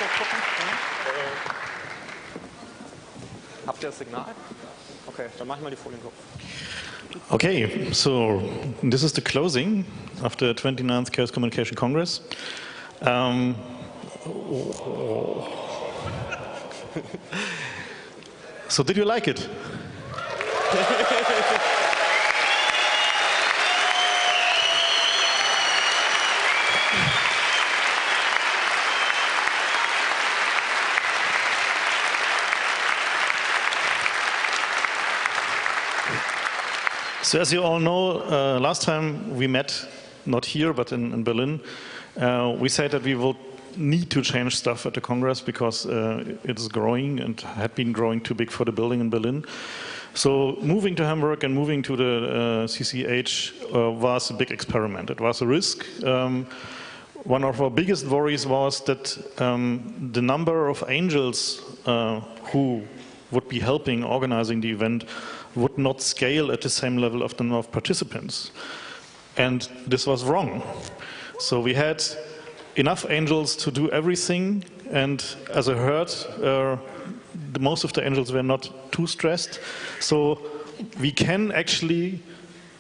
noch gucken? Habt ihr das Signal? Okay, dann mach ich mal die Folien drauf. Okay, so this is the closing of the 29th Chaos Communication Congress. So did you like it? So as you all know, last time we met, not here, but in Berlin, we said that we will need to change stuff at the Congress because it is growing and had been growing too big for the building in Berlin. So moving to Hamburg and moving to the CCH was a big experiment. It was a risk. One of our biggest worries was that the number of angels who would be helping organizing the event would not scale at the same level of the number of participants. And this was wrong. So we had enough angels to do everything, and as I heard, most of the angels were not too stressed. So we can actually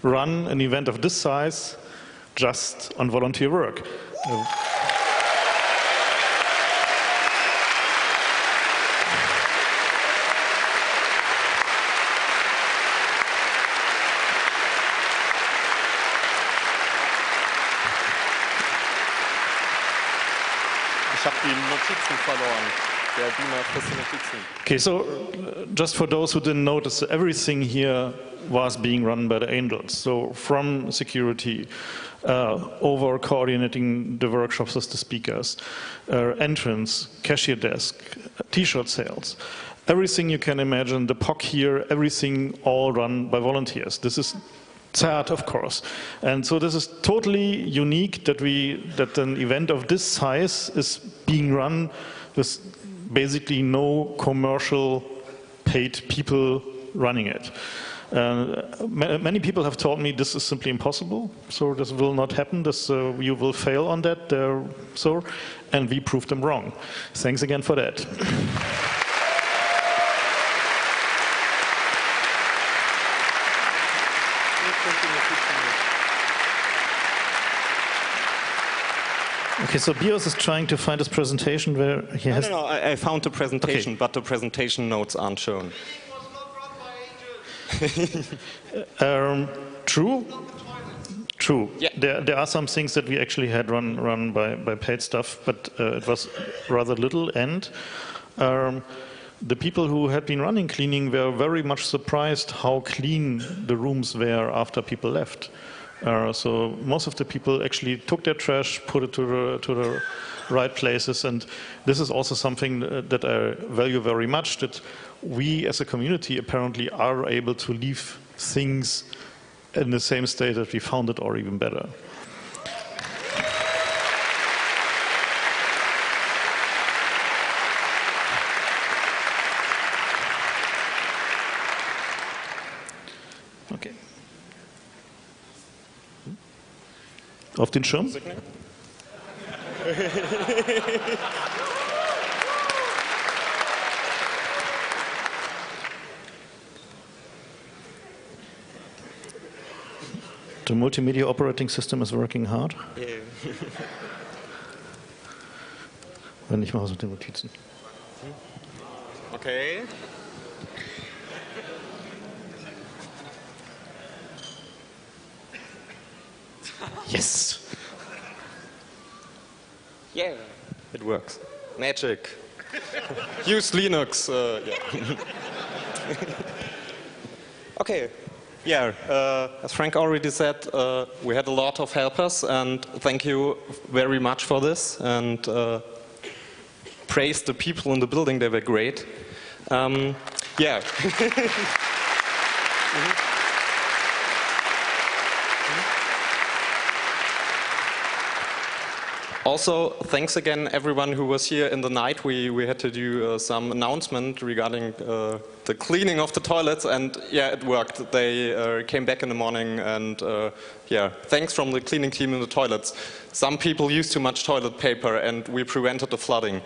run an event of this size just on volunteer work. Ich habe die Notizen verloren. Der Beamer frisst die Notizen. Okay, so just for those who didn't notice, everything here was being run by the angels. So from security, over coordinating the workshops with the speakers, entrance, cashier desk, t-shirt sales, everything you can imagine, the POC here, everything all run by volunteers. This is sad, of course. And so this is totally unique that an event of this size is being run with basically no commercial paid people running it. Many people have told me this is simply impossible, so this will not happen, you will fail on that, and we proved them wrong. Thanks again for that. Okay, so Bios is trying to find his presentation where he has... No, I found the presentation, okay. But the presentation notes aren't shown. True. Yeah. There are some things that we actually had run by paid stuff, but it was rather little, and the people who had been running cleaning were very much surprised how clean the rooms were after people left. So most of the people actually took their trash, put it to the right places, and this is also something that I value very much, that we as a community apparently are able to leave things in the same state that we found it or even better. Okay. Auf den Schirm? The multimedia operating system is working hard. Yeah. Wenn ich mache so die Notizen. Okay. Yes. Yeah, it works. Magic. Use Linux. Yeah. Okay. Yeah, as Frank already said, we had a lot of helpers, and thank you very much for this. And praise the people in the building; they were great. Yeah. Also, thanks again everyone who was here in the night. We had to do some announcement regarding the cleaning of the toilets, and yeah, it worked. They came back in the morning, and yeah, thanks from the cleaning team in the toilets. Some people used too much toilet paper, and we prevented the flooding.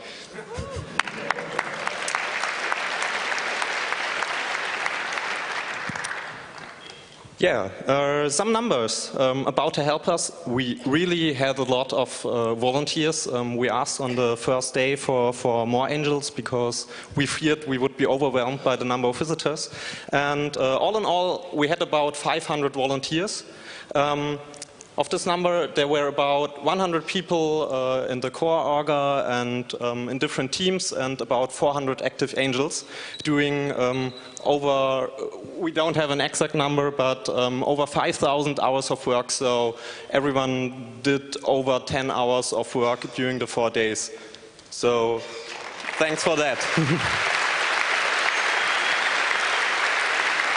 Yeah, some numbers about to help us. We really had a lot of volunteers. We asked on the first day for more angels because we feared we would be overwhelmed by the number of visitors. And all in all, we had about 500 volunteers. Of this number, there were about 100 people in the core orga and in different teams, and about 400 active angels doing over, we don't have an exact number, but over 5,000 hours of work. So everyone did over 10 hours of work during the 4 days. So thanks for that.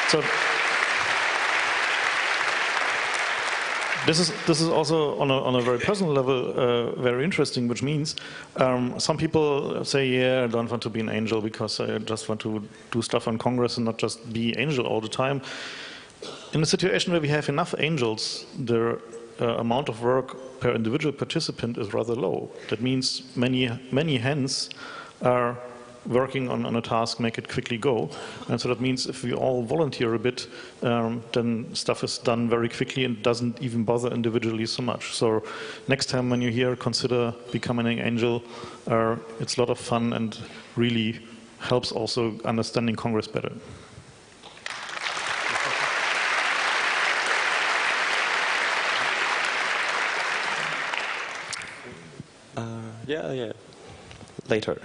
So this is also on a very personal level very interesting, which means some people say, yeah, I don't want to be an angel because I just want to do stuff on Congress and not just be angel all the time. In a situation where we have enough angels, the amount of work per individual participant is rather low. That means many hands are working on a task, make it quickly go. And so that means if we all volunteer a bit, then stuff is done very quickly and doesn't even bother individually so much. So next time when you're here, consider becoming an angel. It's a lot of fun and really helps also understanding Congress better. Yeah. Later.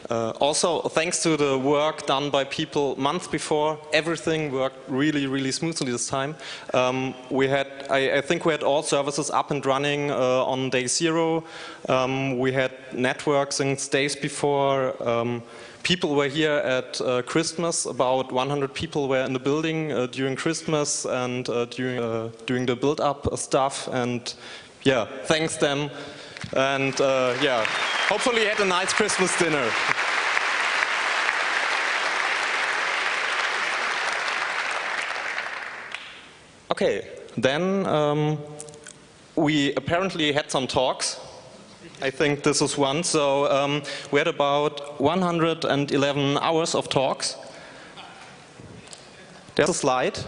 Also, thanks to the work done by people months before, everything worked really smoothly this time. I think we had all services up and running on day 0. We had networks in days before. People were here at Christmas. About 100 people were in the building during Christmas and during the build-up stuff. And yeah, thanks them. And yeah, hopefully you had a nice Christmas dinner. Okay, then we apparently had some talks. I think this is one. So we had about 111 hours of talks. There's a slide.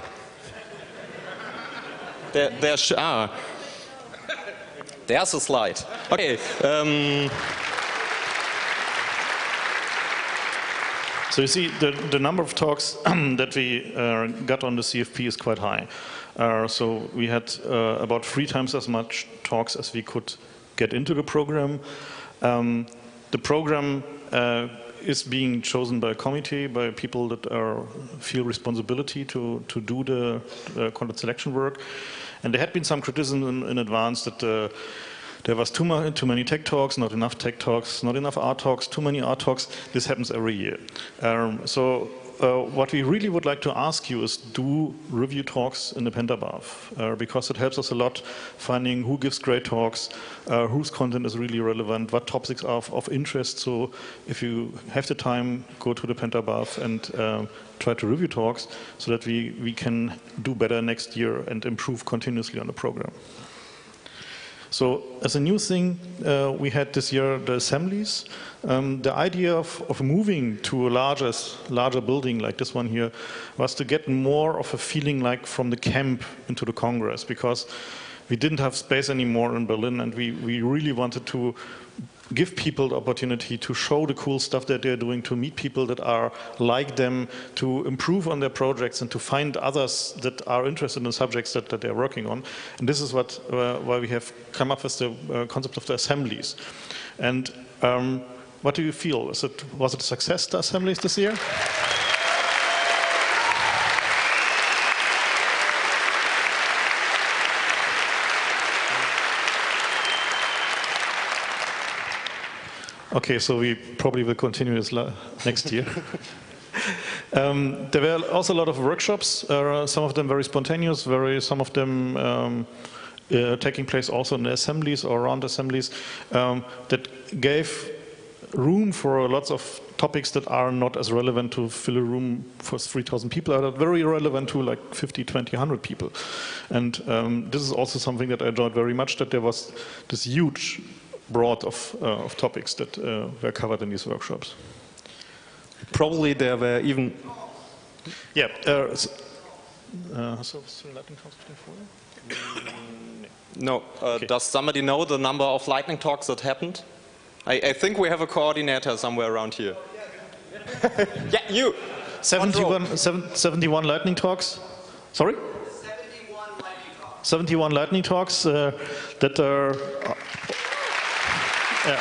There's a slide. Okay. So you see, the number of talks that we got on the CFP is quite high. So we had about 3 times as much talks as we could get into the program. The program is being chosen by a committee, by people that feel responsibility to do the content selection work. And there had been some criticism in advance that there was too many tech talks, not enough tech talks, not enough art talks, too many art talks. This happens every year. So what we really would like to ask you is do review talks in the Pentabath, because it helps us a lot finding who gives great talks, whose content is really relevant, what topics are of interest. So if you have the time, go to the Pentabath and try to review talks so that we can do better next year and improve continuously on the program. So as a new thing, we had this year the assemblies. The idea of moving to a larger building like this one here was to get more of a feeling like from the camp into the Congress, because we didn't have space anymore in Berlin, and we really wanted to give people the opportunity to show the cool stuff that they're doing, to meet people that are like them, to improve on their projects and to find others that are interested in the subjects that they're working on. And this is why we have come up with the concept of the assemblies. And what do you feel? Was it a success, the assemblies this year? Okay, so we probably will continue this next year. There were also a lot of workshops, some of them very spontaneous, some of them taking place also in the assemblies or around assemblies, that gave room for lots of topics that are not as relevant to fill a room for 3,000 people, are very relevant to like 50, 20, 100 people. And this is also something that I enjoyed very much, that there was this huge broad of topics that were covered in these workshops. Probably there were even... Yeah. Hast du was zu den Lightning Talks vorher? No. Okay. Does somebody know the number of lightning talks that happened? I think we have a coordinator somewhere around here. Yeah, you. 71 lightning talks. Sorry? 71 lightning talks that are. Yeah.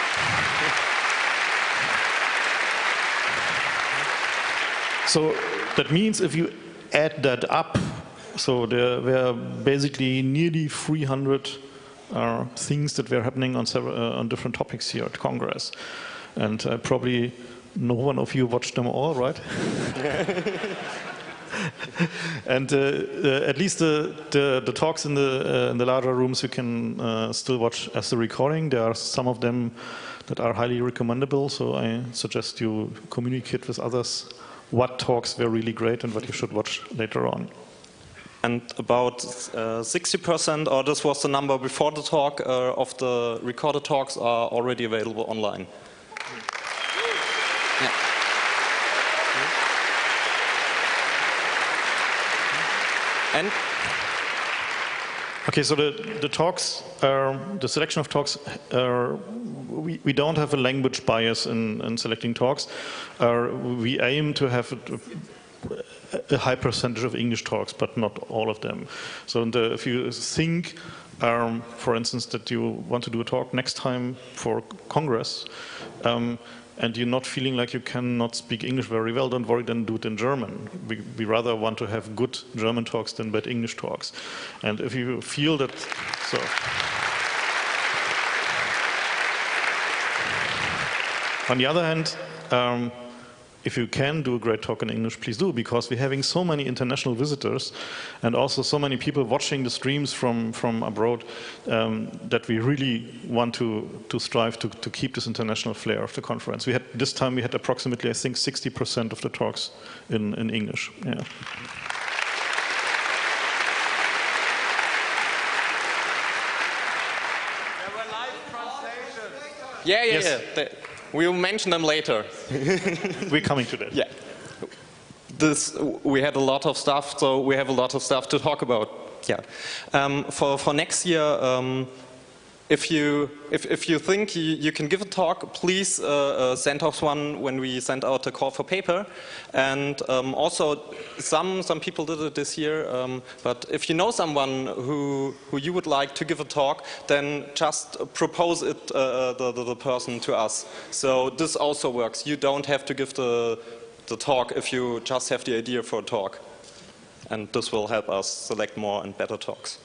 So that means if you add that up, so there were basically nearly 300 things that were happening on different topics here at Congress. And probably no one of you watched them all, right? And at least the talks in the larger rooms you can still watch as the recording. There are some of them that are highly recommendable, so I suggest you communicate with others what talks were really great and what you should watch later on. And about 60%, or this was the number before the talk, of the recorded talks are already available online. Yeah. And? Okay, so the talks, the selection of talks, we don't have a language bias in selecting talks. We aim to have a high percentage of English talks, but not all of them. So if you think, for instance, that you want to do a talk next time for Congress, and you're not feeling like you cannot speak English very well, don't worry, then do it in German. We rather want to have good German talks than bad English talks. And if you feel that, so. On the other hand, if you can do a great talk in English, please do, because we're having so many international visitors and also so many people watching the streams from abroad that we really want to strive to keep this international flair of the conference. This time we had approximately, I think, 60% of the talks in English. Yeah. There were live translations. Yeah. Yes. We'll mention them later. We're coming to that. Yeah. We had a lot of stuff, so we have a lot of stuff to talk about. Yeah. For next year, if you think you can give a talk, please send us one when we send out a call for paper. And also, some people did it this year. But if you know someone who you would like to give a talk, then just propose it the person to us. So this also works. You don't have to give the talk if you just have the idea for a talk. And this will help us select more and better talks.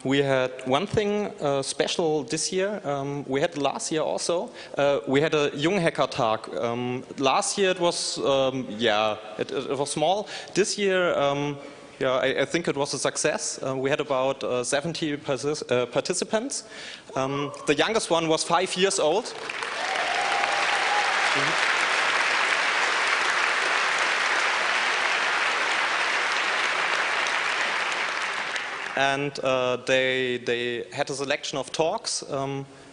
We had one thing special this year. We had last year also. We had a Young Hacker Tag. Last year it was, it was small. This year, I think it was a success. We had about 70 participants. The youngest one was 5 years old. And they had a selection of talks.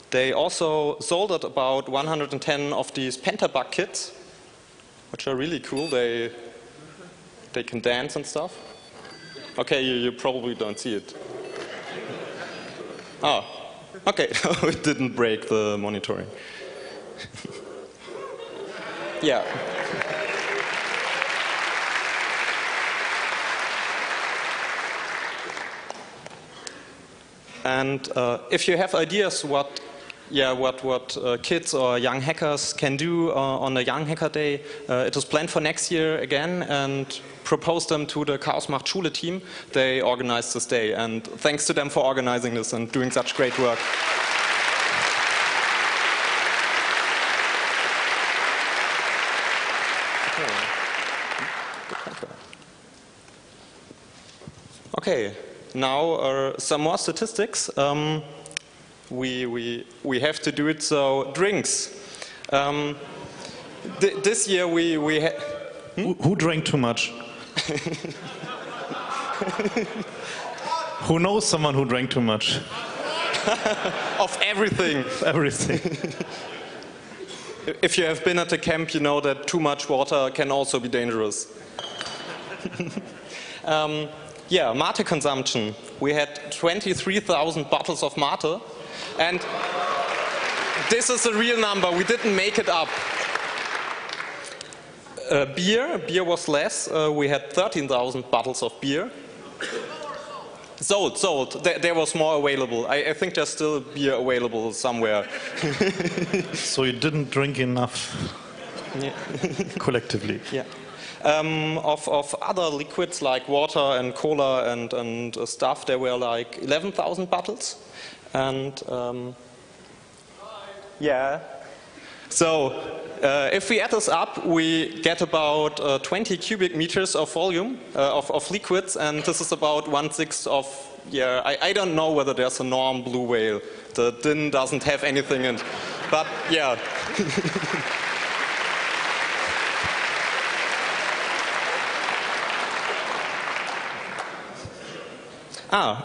They also sold about 110 of these Pentabug kits, which are really cool. They can dance and stuff. Okay, you probably don't see it. Oh, okay. It didn't break the monitoring. Yeah. And if you have ideas what kids or young hackers can do on the Young Hacker Day, it is planned for next year again, and propose them to the Chaos Macht Schule team. They organized this day, and thanks to them for organizing this and doing such great work. Okay, now some more statistics. We have to do it. So drinks. This year we had. Who drank too much? Who knows someone who drank too much? Of everything. Everything. If you have been at a camp, you know that too much water can also be dangerous. Yeah, mate consumption. We had 23,000 bottles of mate, and this is a real number. We didn't make it up. Beer was less. We had 13,000 bottles of beer. Sold. There was more available. I think there's still beer available somewhere. So you didn't drink enough, Yeah. collectively. Yeah. Of other liquids like water and cola and stuff, there were like 11,000 bottles. And yeah. So if we add this up, we get about 20 cubic meters of volume of liquids, and this is about 1/6 of, yeah, I don't know whether there's a norm blue whale. The DIN doesn't have anything in it. But yeah.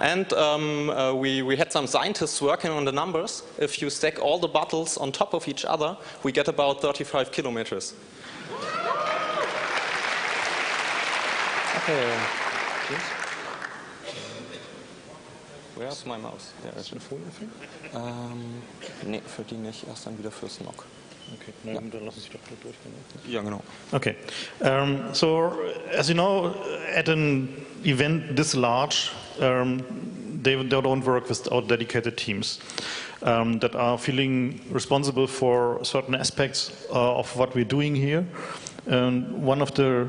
And we had some scientists working on the numbers. If you stack all the bottles on top of each other, we get about 35 kilometers. Okay. Where's my mouse? There is it. Nee, für die nicht. Erst dann wieder fürs Nock. Okay, dann lass uns doch durchgehen. Ja, genau. Okay, so as you know, at an event this large, they don't work without dedicated teams that are feeling responsible for certain aspects of what we're doing here. One of the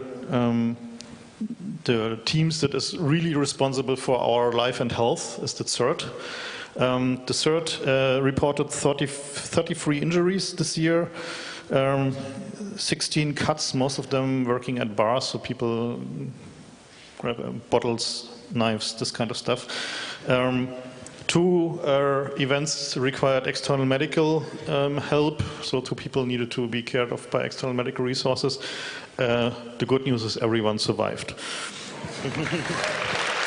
teams that is really responsible for our life and health is the CERT. The CERT reported 33 injuries this year, 16 cuts, most of them working at bars, so people grab bottles, knives, this kind of stuff. 2 events required external medical help, so 2 people needed to be cared of by external medical resources. The good news is everyone survived.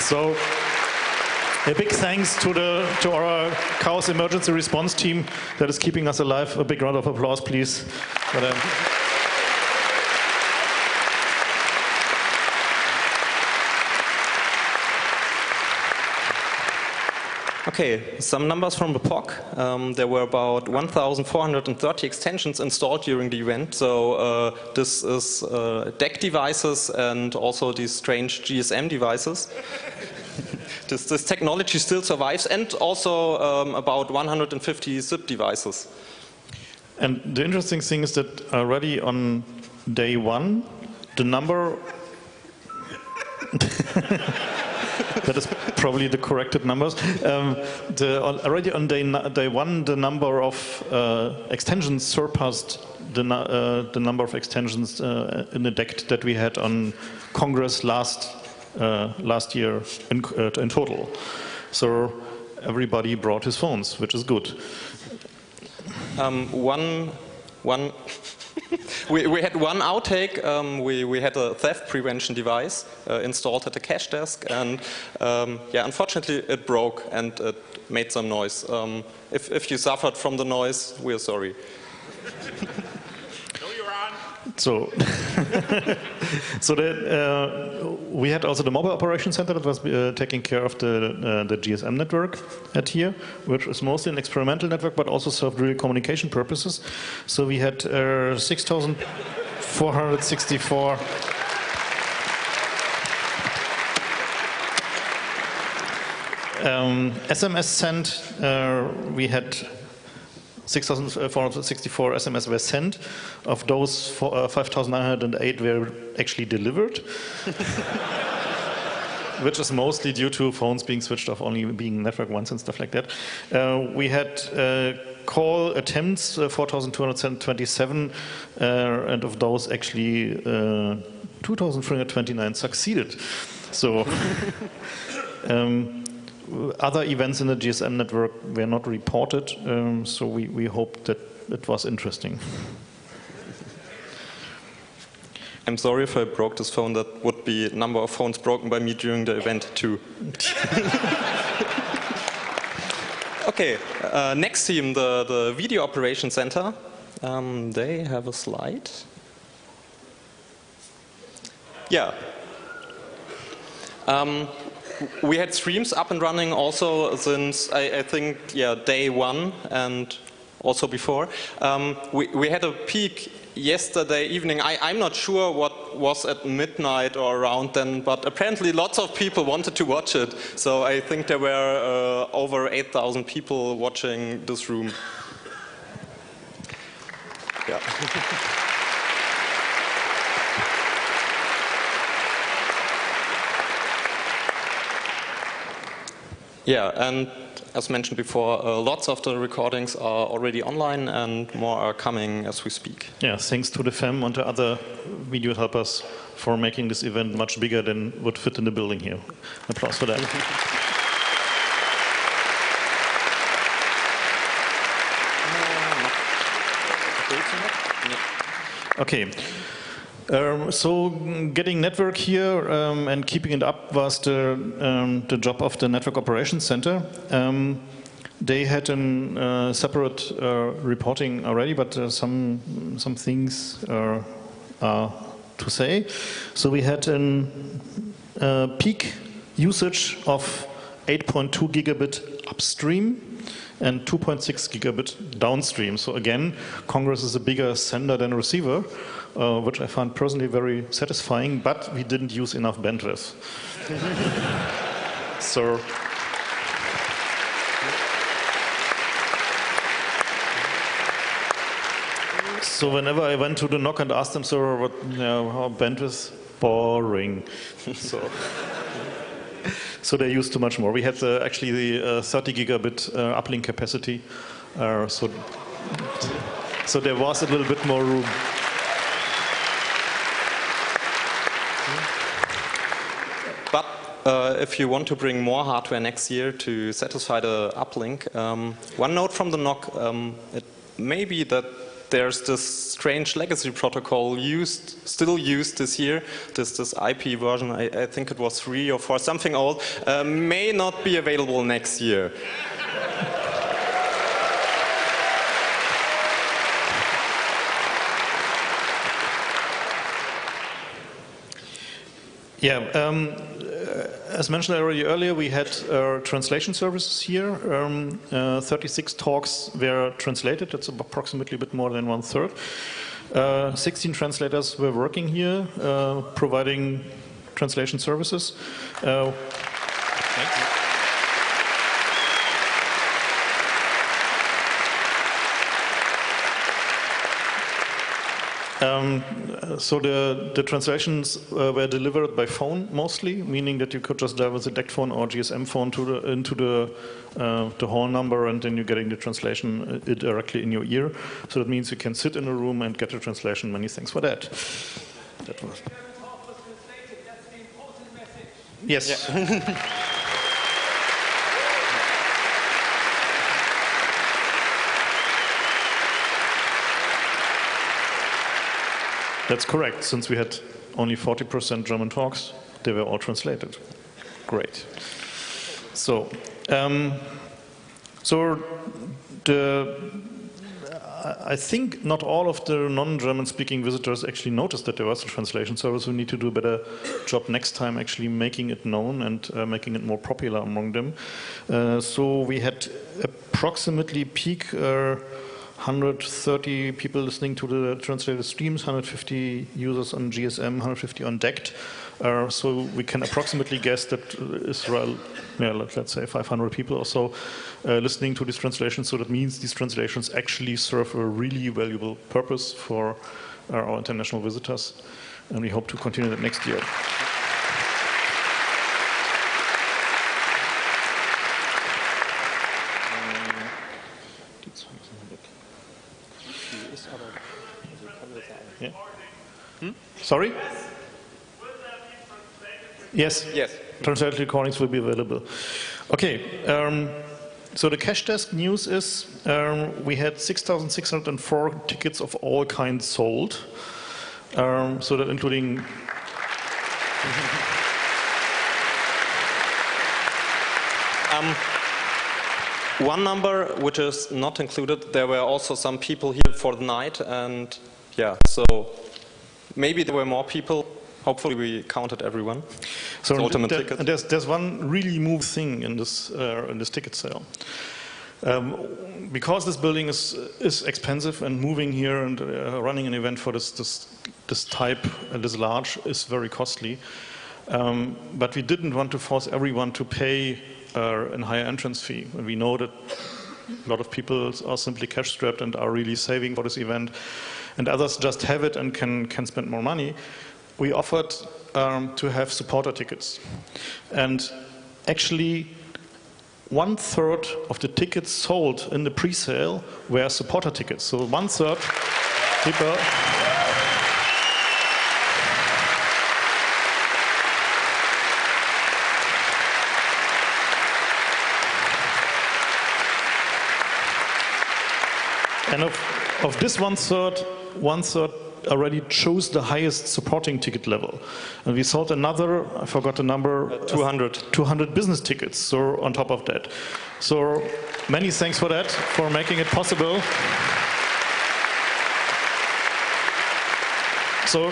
So, a big thanks to our Chaos Emergency Response team that is keeping us alive. A big round of applause, please. Okay, some numbers from the POC. There were about 1,430 extensions installed during the event. So this is DEC devices and also these strange GSM devices. This technology still survives, and also about 150 zip devices. And the interesting thing is that already on day 1, the number that is probably the corrected numbers. Already on day 1, the number of extensions surpassed the number of extensions in the deck that we had on Congress last year in total. So everybody brought his phones, which is good. We had one outtake. We had a theft prevention device installed at the cash desk, and yeah, unfortunately it broke and it made some noise. If you suffered from the noise, we're sorry. So, we had also the mobile operation center that was taking care of the GSM network at here, which is mostly an experimental network, but also served real communication purposes. So we had 6,464 SMS sent. We had 6,464 SMS were sent. Of those, 5,908 were actually delivered, which is mostly due to phones being switched off, only being network once and stuff like that. We had call attempts, 4,227, and of those actually 2,329 succeeded. So. other events in the GSM network were not reported, so we hope that it was interesting. I'm sorry if I broke this phone. That would be a number of phones broken by me during the event too. Okay, next team, the Video Operations Center. They have a slide. Yeah. We had streams up and running also since, I think, yeah, day one and also before. We had a peak yesterday evening. I'm not sure what was at midnight or around then, but apparently lots of people wanted to watch it. So I think there were over 8,000 people watching this room. Yeah. Yeah, and as mentioned before, lots of the recordings are already online and more are coming as we speak. Yeah, thanks to the FEM and the other video helpers for making this event much bigger than would fit in the building here. Applause for that. Okay. So getting network here and keeping it up was the job of the Network Operations Center. They had a separate reporting already, but some things are to say. So we had a peak usage of 8.2 gigabit upstream and 2.6 gigabit downstream. So again, Congress is a bigger sender than receiver, which I found personally very satisfying, but we didn't use enough bandwidth. So whenever I went to the NOC and asked them, sir, what, how bandwidth? Boring. So they used too much more. We had actually the 30 gigabit uplink capacity, so there was a little bit more room. But if you want to bring more hardware next year to satisfy the uplink, one note from the NOC, it may be that there's this strange legacy protocol still used this year, this IP version, I think it was 3 or 4, something old, may not be available next year. Yeah, as mentioned already earlier, we had translation services here. 36 talks were translated. That's approximately a bit more than 1/3. 16 translators were working here, providing translation services. Thank you. So the translations were delivered by phone mostly, meaning that you could just dial with a DECT phone or GSM phone into the hall number, and then you're getting the translation directly in your ear. So that means you can sit in a room and get a translation. Many thanks for that. That was. Yes. Yeah. That's correct. Since we had only 40% German talks, they were all translated. Great. So, I think not all of the non-German speaking visitors actually noticed that there was a translation service. We need to do a better job next time actually making it known and making it more popular among them. So we had approximately peak 130 people listening to the translated streams, 150 users on GSM, 150 on DECT. So we can approximately guess that Israel, yeah, let's say 500 people or so listening to these translations. So that means these translations actually serve a really valuable purpose for our international visitors. And we hope to continue that next year. Yeah. Sorry? Yes. Yes. Translated recordings will be available. Okay, so the cash desk news is we had 6,604 tickets of all kinds sold. So that including one number which is not included, there were also some people here for the night, and yeah, so maybe there were more people. Hopefully we counted everyone. So ultimate ticket. There's one really move thing in this ticket sale. Because this building is expensive, and moving here and running an event for this type, this large, is very costly. But we didn't want to force everyone to pay a higher entrance fee. And we know that a lot of people are simply cash strapped and are really saving for this event, and others just have it and can spend more money. We offered to have supporter tickets, and actually 1/3 of the tickets sold in the pre-sale were supporter tickets. So 1/3 people. And of this 1/3 already chose the highest supporting ticket level. And we sold another, I forgot the number, 200 business tickets, so on top of that. So many thanks for that, for making it possible. So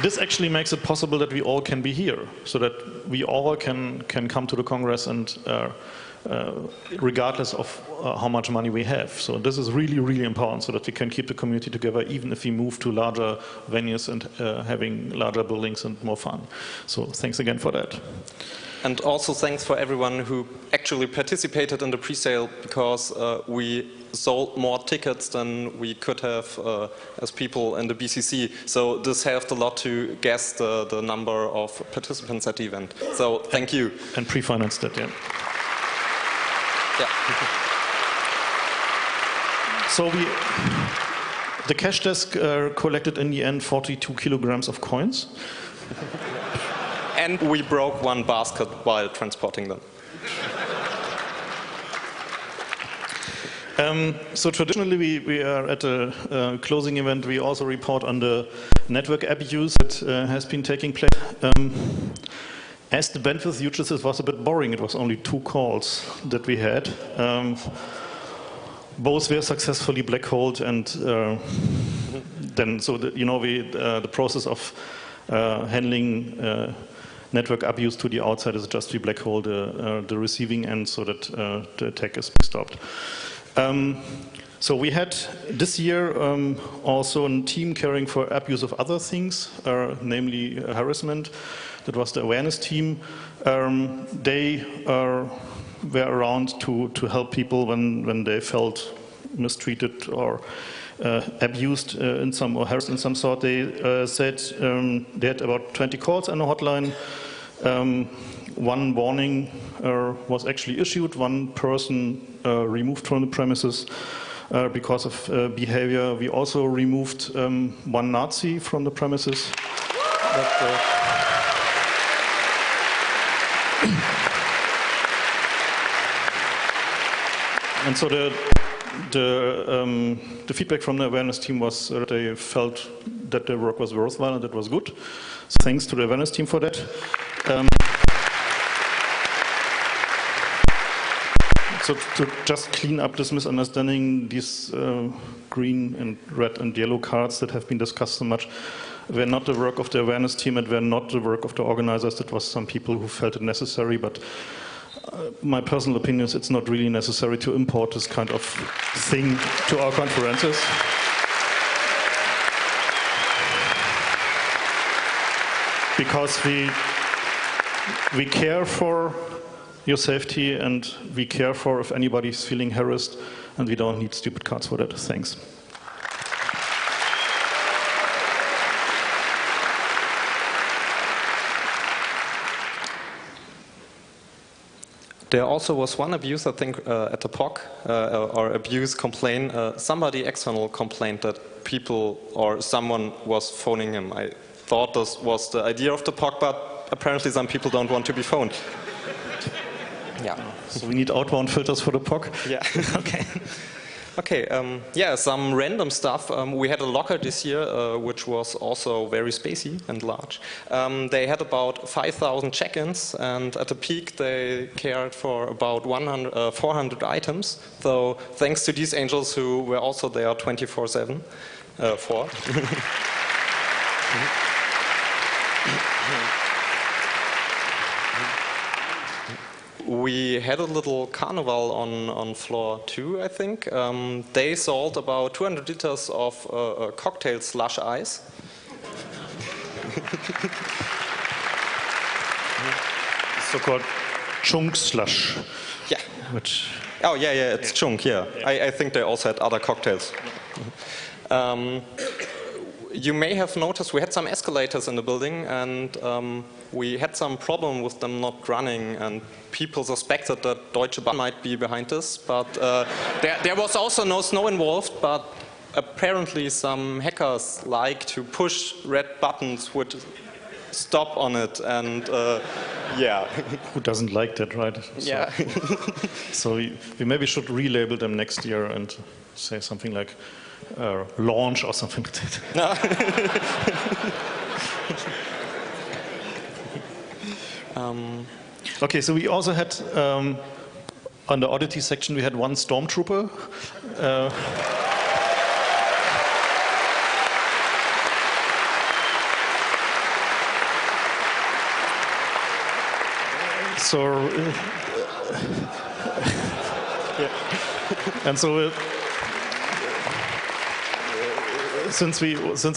this actually makes it possible that we all can be here, so that we all can come to the Congress, and regardless of how much money we have. So this is really, really important, so that we can keep the community together, even if we move to larger venues and having larger buildings and more fun. So thanks again for that. And also thanks for everyone who actually participated in the pre-sale, because we sold more tickets than we could have as people in the BCC. So this helped a lot to guess the number of participants at the event. So thank you. And pre-financed that, yeah. Yeah. So the cash desk collected in the end 42 kilograms of coins. And we broke one basket while transporting them. So traditionally we are at a closing event, we also report on the network abuse that has been taking place. As the bandwidth usage was a bit boring, it was only 2 calls that we had. Both were successfully blackholed, and then the process of handling network abuse to the outside is just we blackhole the receiving end, so that the attack is stopped. So we had this year also a team caring for abuse of other things, namely harassment. That was the awareness team. They were around to help people when they felt mistreated or abused in some, or harassed in some sort. They said they had about 20 calls on the hotline. One warning was actually issued. One person removed from the premises because of behavior. We also removed one Nazi from the premises. And so the feedback from the awareness team was that they felt that their work was worthwhile and that was good. So thanks to the awareness team for that. So to just clean up this misunderstanding, these green and red and yellow cards that have been discussed so much were not the work of the awareness team, and were not the work of the organizers. It was some people who felt it necessary, but my personal opinion is it's not really necessary to import this kind of thing to our conferences. Because we care for your safety, and we care for if anybody's feeling harassed, and we don't need stupid cards for that. Thanks. There also was one abuse, I think, at the POC, or abuse complaint. Somebody external complained that people or someone was phoning him. I thought this was the idea of the POC, but apparently some people don't want to be phoned. Yeah. So we need outbound filters for the POC? Yeah. Okay. Okay, yeah, some random stuff. We had a locker this year, which was also very spacey and large. They had about 5,000 check-ins, and at the peak they cared for about 400 items. So thanks to these angels who were also there 24/7. We had a little carnival on floor 2, I think. They sold about 200 liters of cocktail slush ice. So-called chunk slush. Yeah. Which... Oh, yeah, it's chunk, yeah. I think they also had other cocktails. You may have noticed we had some escalators in the building, and we had some problem with them not running, and people suspected that Deutsche Bahn might be behind this, but there was also no snow involved, but apparently some hackers like to push red buttons would stop on it, and yeah. Who doesn't like that, right? So, yeah. So we maybe should relabel them next year and say something like launch or something like that. Okay, so we also had, on the oddity section, we had one stormtrooper. So, yeah. And so, since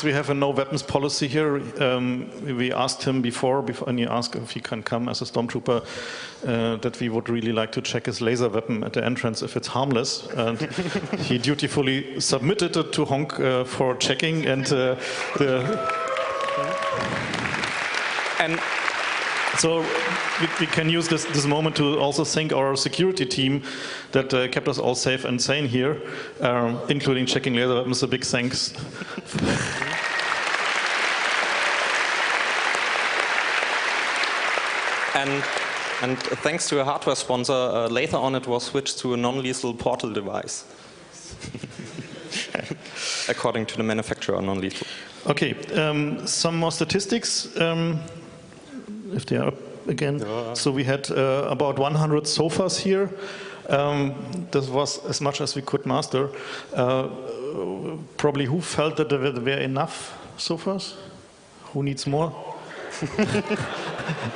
we have a no weapons policy here, we asked him before, and he asked if he can come as a stormtrooper, that we would really like to check his laser weapon at the entrance if it's harmless. And he dutifully submitted it to Honk for checking, and so we can use this moment to also thank our security team that kept us all safe and sane here, including checking laser weapons. A big thanks. And thanks to a hardware sponsor, later on it was switched to a non-lethal portal device. According to the manufacturer, non-lethal. Okay, some more statistics. If they are up again. So we had about 100 sofas here. This was as much as we could master. Probably who felt that there were enough sofas? Who needs more?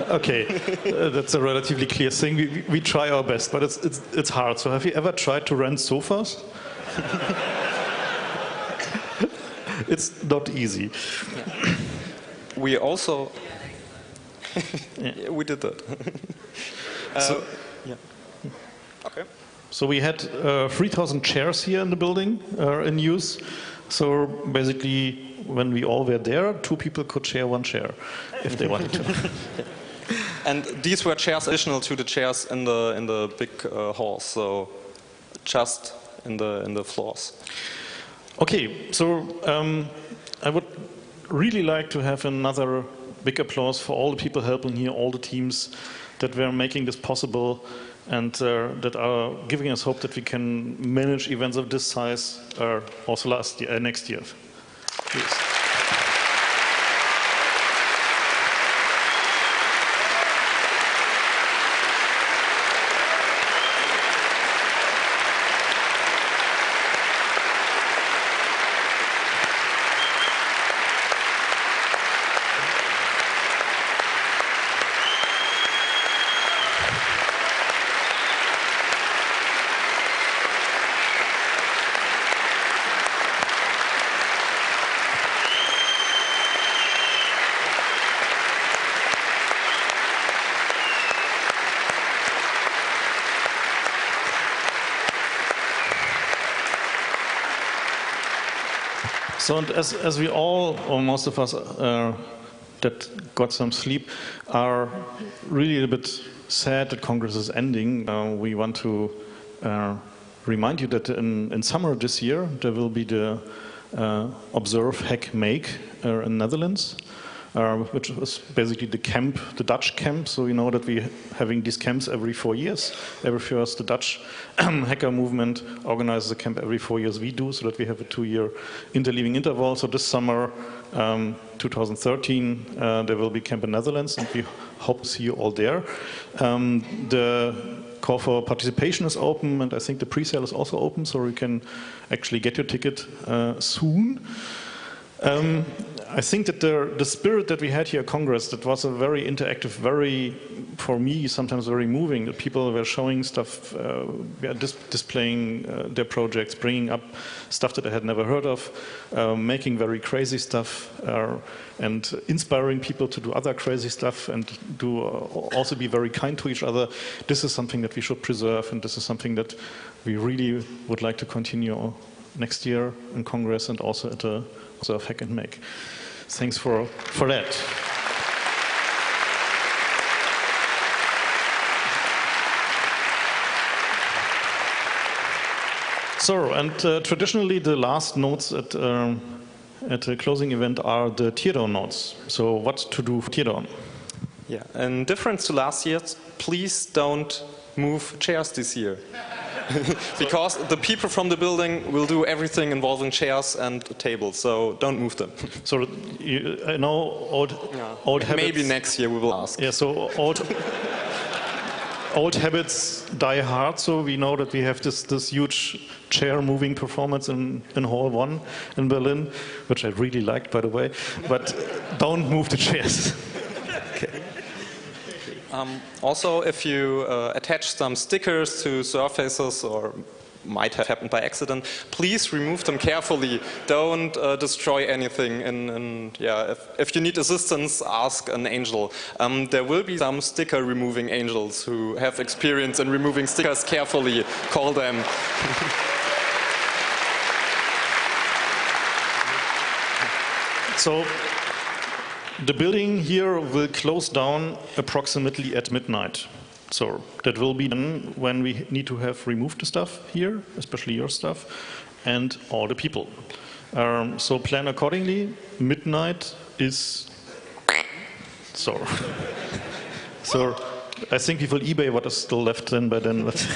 Okay, that's a relatively clear thing. We try our best, but it's hard. So have you ever tried to rent sofas? It's not easy. Yeah. We also... yeah, we did that. Yeah. Okay. So we had 3,000 chairs here in the building in use. So basically, when we all were there, 2 people could share 1 chair if they wanted to. And these were chairs additional to the chairs in the big halls, so just in the floors. Okay, so I would really like to have another big applause for all the people helping here, all the teams that were making this possible, and that are giving us hope that we can manage events of this size also next year. Please. So, and as we all, or most of us that got some sleep, are really a bit sad that Congress is ending, we want to remind you that in summer this year there will be the Observe, Hack, Make in Netherlands. which is basically the camp, the Dutch camp. So you know that we're having these camps every 4 years. Every first, the Dutch hacker movement organizes a camp every 4 years. We do, so that we have a 2-year interleaving interval. So this summer, 2013, there will be camp in Netherlands, and we hope to see you all there. The call for participation is open, and I think the pre-sale is also open, so you can actually get your ticket soon. I think that the spirit that we had here at Congress, that was a very interactive, very, for me, sometimes very moving. That people were showing stuff, displaying their projects, bringing up stuff that I had never heard of, making very crazy stuff, and inspiring people to do other crazy stuff and also be very kind to each other. This is something that we should preserve, and this is something that we really would like to continue next year in Congress and also at the Hack and Make. Thanks for that. So, and traditionally the last notes at the closing event are the teardown notes. So what to do for teardown? Yeah, in difference to last year, please don't move chairs this year. Because the people from the building will do everything involving chairs and tables, so don't move them. So I know old habits. Maybe next year we will ask. Yeah, so old habits die hard. So we know that we have this huge chair moving performance in Hall 1 in Berlin, which I really liked, by the way. But don't move the chairs. Okay. Also, if you attach some stickers to surfaces, or might have happened by accident, please remove them carefully. Don't destroy anything. And yeah, if you need assistance, ask an angel. There will be some sticker removing angels who have experience in removing stickers carefully. Call them. So the building here will close down approximately at midnight. So that will be done when we need to have removed the stuff here, especially your stuff, and all the people. So plan accordingly. Midnight is... So I think we will eBay what is still left then by then. But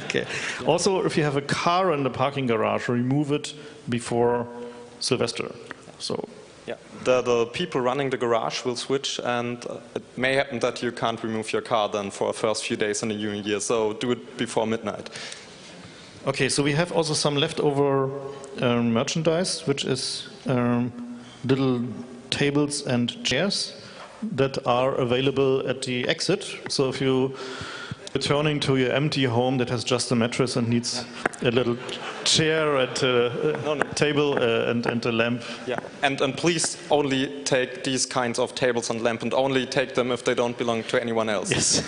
okay. Also, if you have a car in the parking garage, remove it before Sylvester. So. Yeah, the people running the garage will switch, and it may happen that you can't remove your car then for the first few days in the new year, so do it before midnight. Okay, so we have also some leftover merchandise, which is little tables and chairs that are available at the exit. So if you're returning to your empty home that has just a mattress and needs a little chair and table and a lamp. Yeah, and please only take these kinds of tables and lamp, and only take them if they don't belong to anyone else. Yes,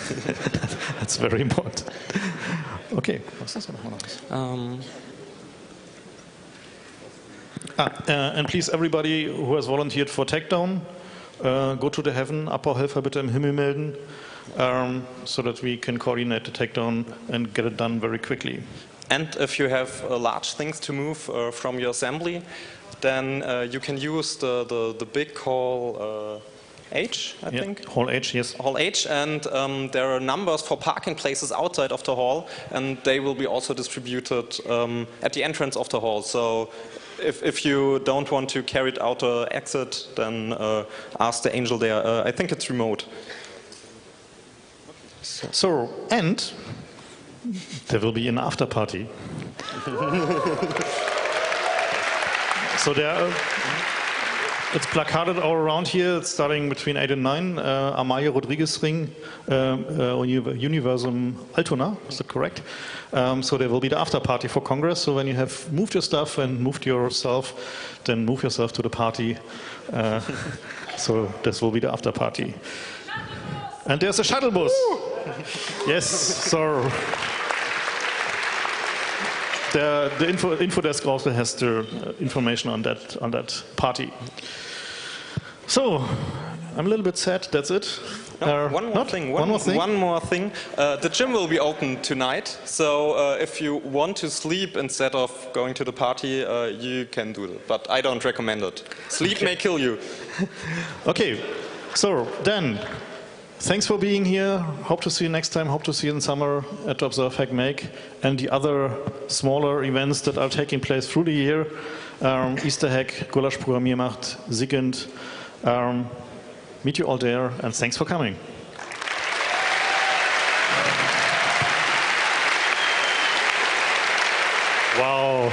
that's very important. Okay. And please, everybody who has volunteered for Takedown, go to the Heaven, Abbauhelfer bitte im Himmel melden, so that we can coordinate the takedown and get it done very quickly. And if you have large things to move from your assembly, then you can use the big hall H, I think. Hall H, yes. Hall H, and there are numbers for parking places outside of the hall, and they will be also distributed at the entrance of the hall. So if you don't want to carry it out the exit, then ask the angel there. I think it's remote. So, and there will be an after party. So it's placarded all around here. It's starting between 8 and 9. Amalia Rodriguez Ring, Universum Altona, is that correct? So there will be the after party for Congress. So when you have moved your stuff and moved yourself, then move yourself to the party. So this will be the after party. And there's a shuttle bus. Yes, so the info desk also has the information on that party. So I'm a little bit sad. That's it. One more thing. One more thing. One more thing. The gym will be open tonight, so if you want to sleep instead of going to the party, you can do it. But I don't recommend it. Sleep may kill you. Okay. So Dan, thanks for being here. Hope to see you next time. Hope to see you in summer at Observe Hack Make and the other smaller events that are taking place through the year. Easter Hack, Gulasch Programmiermacht, Sigend. Meet you all there, and thanks for coming. Wow.